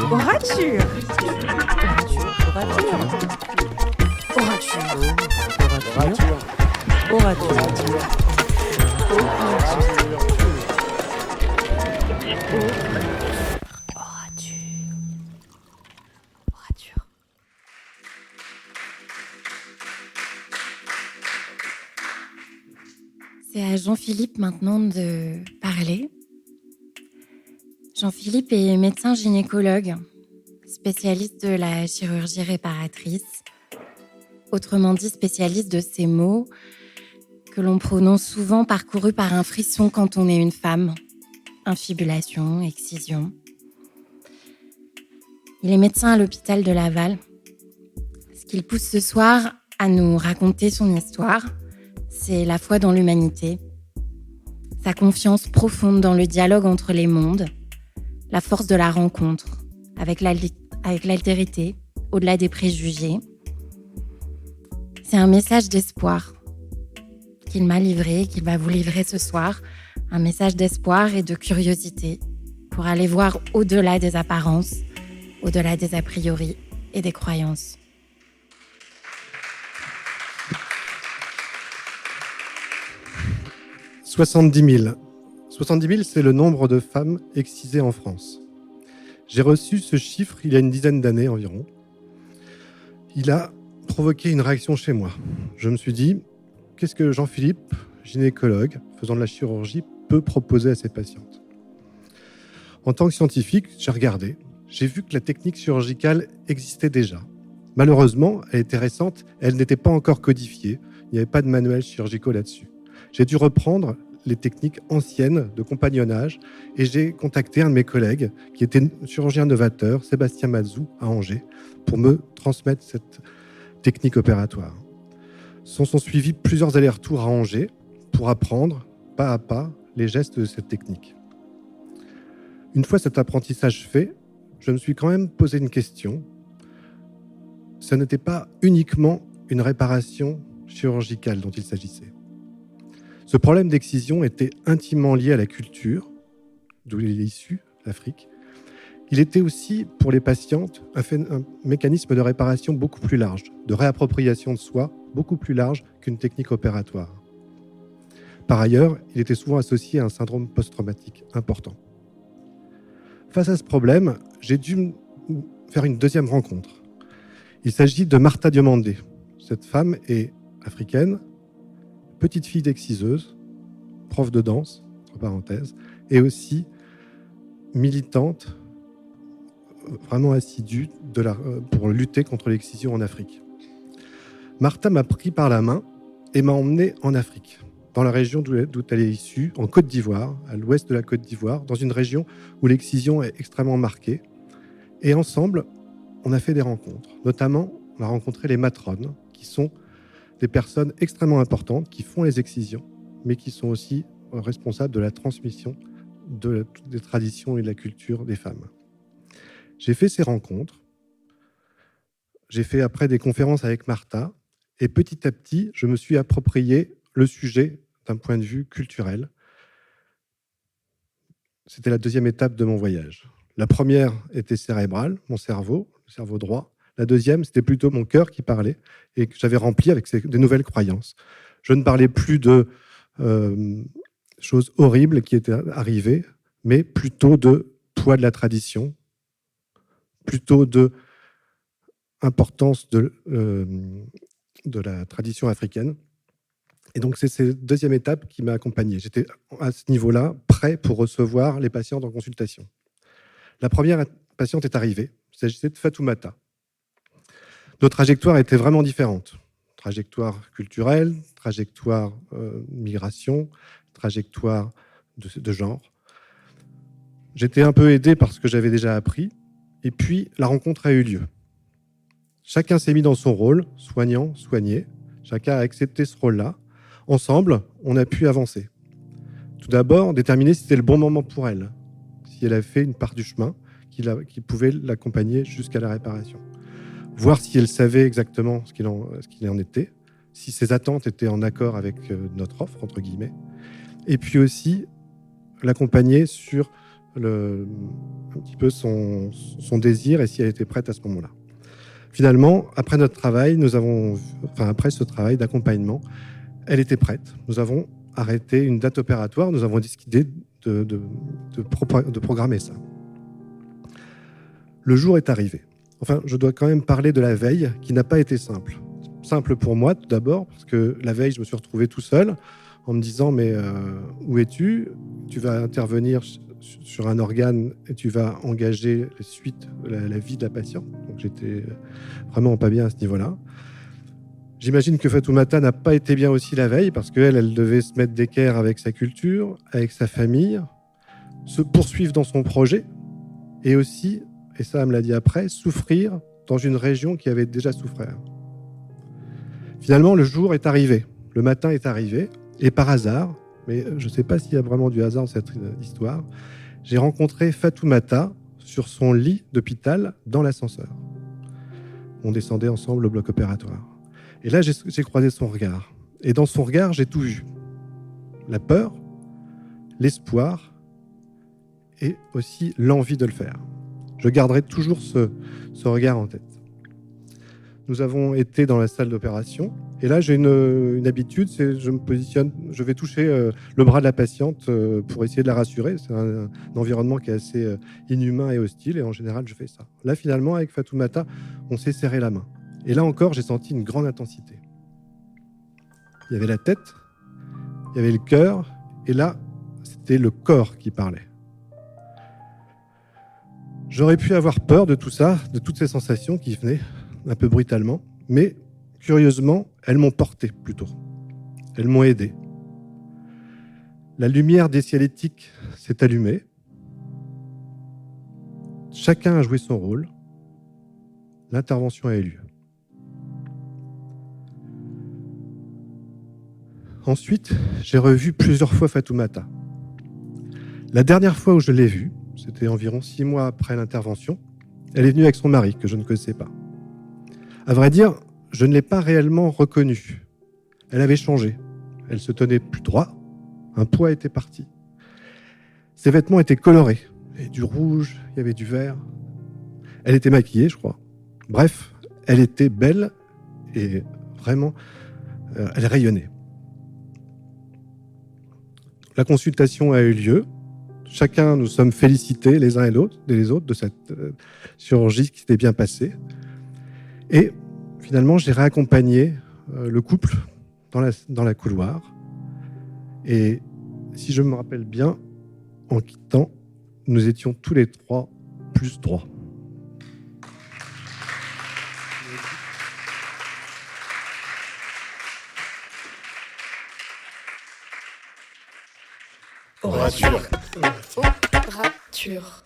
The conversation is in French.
Orature. C'est à Jean-Philippe maintenant de parler. Jean-Philippe est médecin gynécologue, spécialiste de la chirurgie réparatrice, autrement dit spécialiste de ces mots que l'on prononce souvent parcourus par un frisson quand on est une femme. Infibulation, excision. Il est médecin à l'hôpital de Laval. Ce qu'il pousse ce soir à nous raconter son histoire, c'est la foi dans l'humanité, sa confiance profonde dans le dialogue entre les mondes, la force de la rencontre avec l'altérité, au-delà des préjugés. C'est un message d'espoir qu'il m'a livré, qu'il va vous livrer ce soir, un message d'espoir et de curiosité pour aller voir au-delà des apparences, au-delà des a priori et des croyances. « 70 000. 70 000, c'est le nombre de femmes excisées en France. J'ai reçu ce chiffre il y a une dizaine d'années environ. Il a provoqué une réaction chez moi. Je me suis dit, qu'est-ce que Jean-Philippe, gynécologue, faisant de la chirurgie, peut proposer à ses patientes ? En tant que scientifique, j'ai regardé. J'ai vu que la technique chirurgicale existait déjà. Malheureusement, elle était récente, elle n'était pas encore codifiée. Il n'y avait pas de manuel chirurgicaux là-dessus. J'ai dû reprendre les techniques anciennes de compagnonnage et j'ai contacté un de mes collègues qui était chirurgien novateur, Sébastien Mazou, à Angers, pour me transmettre cette technique opératoire. S'en sont suivis plusieurs allers-retours à Angers pour apprendre, pas à pas, les gestes de cette technique. Une fois cet apprentissage fait, je me suis quand même posé une question. Ce n'était pas uniquement une réparation chirurgicale dont il s'agissait. Ce problème d'excision était intimement lié à la culture, d'où il est issu, l'Afrique. Il était aussi, pour les patientes, un mécanisme de réparation beaucoup plus large, de réappropriation de soi, beaucoup plus large qu'une technique opératoire. Par ailleurs, il était souvent associé à un syndrome post-traumatique important. Face à ce problème, j'ai dû faire une deuxième rencontre. Il s'agit de Martha Diomandé. Cette femme est africaine, petite fille d'exciseuse, prof de danse, entre parenthèses, et aussi militante, vraiment assidue pour lutter contre l'excision en Afrique. Martha m'a pris par la main et m'a emmené en Afrique, dans la région d'où elle est issue, en Côte d'Ivoire, à l'ouest de la Côte d'Ivoire, dans une région où l'excision est extrêmement marquée. Et ensemble, on a fait des rencontres. Notamment, on a rencontré les matrones, qui sont des personnes extrêmement importantes qui font les excisions, mais qui sont aussi responsables de la transmission des traditions et de la culture des femmes. J'ai fait ces rencontres, j'ai fait après des conférences avec Martha, et petit à petit, je me suis approprié le sujet d'un point de vue culturel. C'était la deuxième étape de mon voyage. La première était cérébrale, mon cerveau, le cerveau droit. La deuxième, c'était plutôt mon cœur qui parlait et que j'avais rempli avec des nouvelles croyances. Je ne parlais plus de choses horribles qui étaient arrivées, mais plutôt de poids de la tradition, plutôt de importance de la tradition africaine. Et donc, c'est cette deuxième étape qui m'a accompagné. J'étais à ce niveau-là prêt pour recevoir les patientes en consultation. La première patiente est arrivée. Il s'agissait de Fatoumata. Nos trajectoires étaient vraiment différentes. Trajectoire culturelle, trajectoire migration, trajectoire de genre. J'étais un peu aidé par ce que j'avais déjà appris. Et puis, la rencontre a eu lieu. Chacun s'est mis dans son rôle, soignant, soigné. Chacun a accepté ce rôle-là. Ensemble, on a pu avancer. Tout d'abord, déterminer si c'était le bon moment pour elle, si elle a fait une part du chemin qui pouvait l'accompagner jusqu'à la réparation. Voir si elle savait exactement ce qu'il en était, si ses attentes étaient en accord avec notre offre, entre guillemets, et puis aussi l'accompagner sur un petit peu son désir et si elle était prête à ce moment-là. Finalement, après notre travail, après ce travail d'accompagnement, elle était prête. Nous avons arrêté une date opératoire. Nous avons décidé de programmer ça. Le jour est arrivé. Enfin, je dois quand même parler de la veille qui n'a pas été simple. Simple pour moi, tout d'abord, parce que la veille, je me suis retrouvé tout seul en me disant « Mais où es-tu ? Tu vas intervenir sur un organe et tu vas engager la vie de la patiente. » Donc, j'étais vraiment pas bien à ce niveau-là. J'imagine que Fatoumata n'a pas été bien aussi la veille parce qu'elle devait se mettre d'équerre avec sa culture, avec sa famille, se poursuivre dans son projet et aussi, et ça elle me l'a dit après, souffrir dans une région qui avait déjà souffert. Finalement, le jour est arrivé, le matin est arrivé et par hasard, mais je ne sais pas s'il y a vraiment du hasard dans cette histoire, j'ai rencontré Fatoumata sur son lit d'hôpital dans l'ascenseur. On descendait ensemble au bloc opératoire. Et là, j'ai croisé son regard. Et dans son regard, j'ai tout vu. La peur, l'espoir et aussi l'envie de le faire. Je garderai toujours ce regard en tête. Nous avons été dans la salle d'opération. Et là, j'ai une habitude, c'est je me positionne, je vais toucher le bras de la patiente pour essayer de la rassurer. C'est un environnement qui est assez inhumain et hostile. Et en général, je fais ça. Là, finalement, avec Fatoumata, on s'est serré la main. Et là encore, j'ai senti une grande intensité. Il y avait la tête, il y avait le cœur, et là, c'était le corps qui parlait. J'aurais pu avoir peur de tout ça, de toutes ces sensations qui venaient un peu brutalement, mais curieusement, elles m'ont porté plutôt. Elles m'ont aidé. La lumière des cialétiques s'est allumée. Chacun a joué son rôle. L'intervention a eu lieu. Ensuite, j'ai revu plusieurs fois Fatoumata. La dernière fois où je l'ai vue, c'était environ 6 mois après l'intervention, elle est venue avec son mari, que je ne connaissais pas. À vrai dire, je ne l'ai pas réellement reconnue. Elle avait changé. Elle se tenait plus droit. Un poids était parti. Ses vêtements étaient colorés. Il y avait du rouge, il y avait du vert. Elle était maquillée, je crois. Bref, elle était belle et vraiment, elle rayonnait. La consultation a eu lieu. Chacun, nous sommes félicités les uns et les autres de cette chirurgie qui s'était bien passée. Et finalement, j'ai réaccompagné le couple dans la couloir. Et si je me rappelle bien, en quittant, nous étions tous les 3 plus droits. Orature. Orature.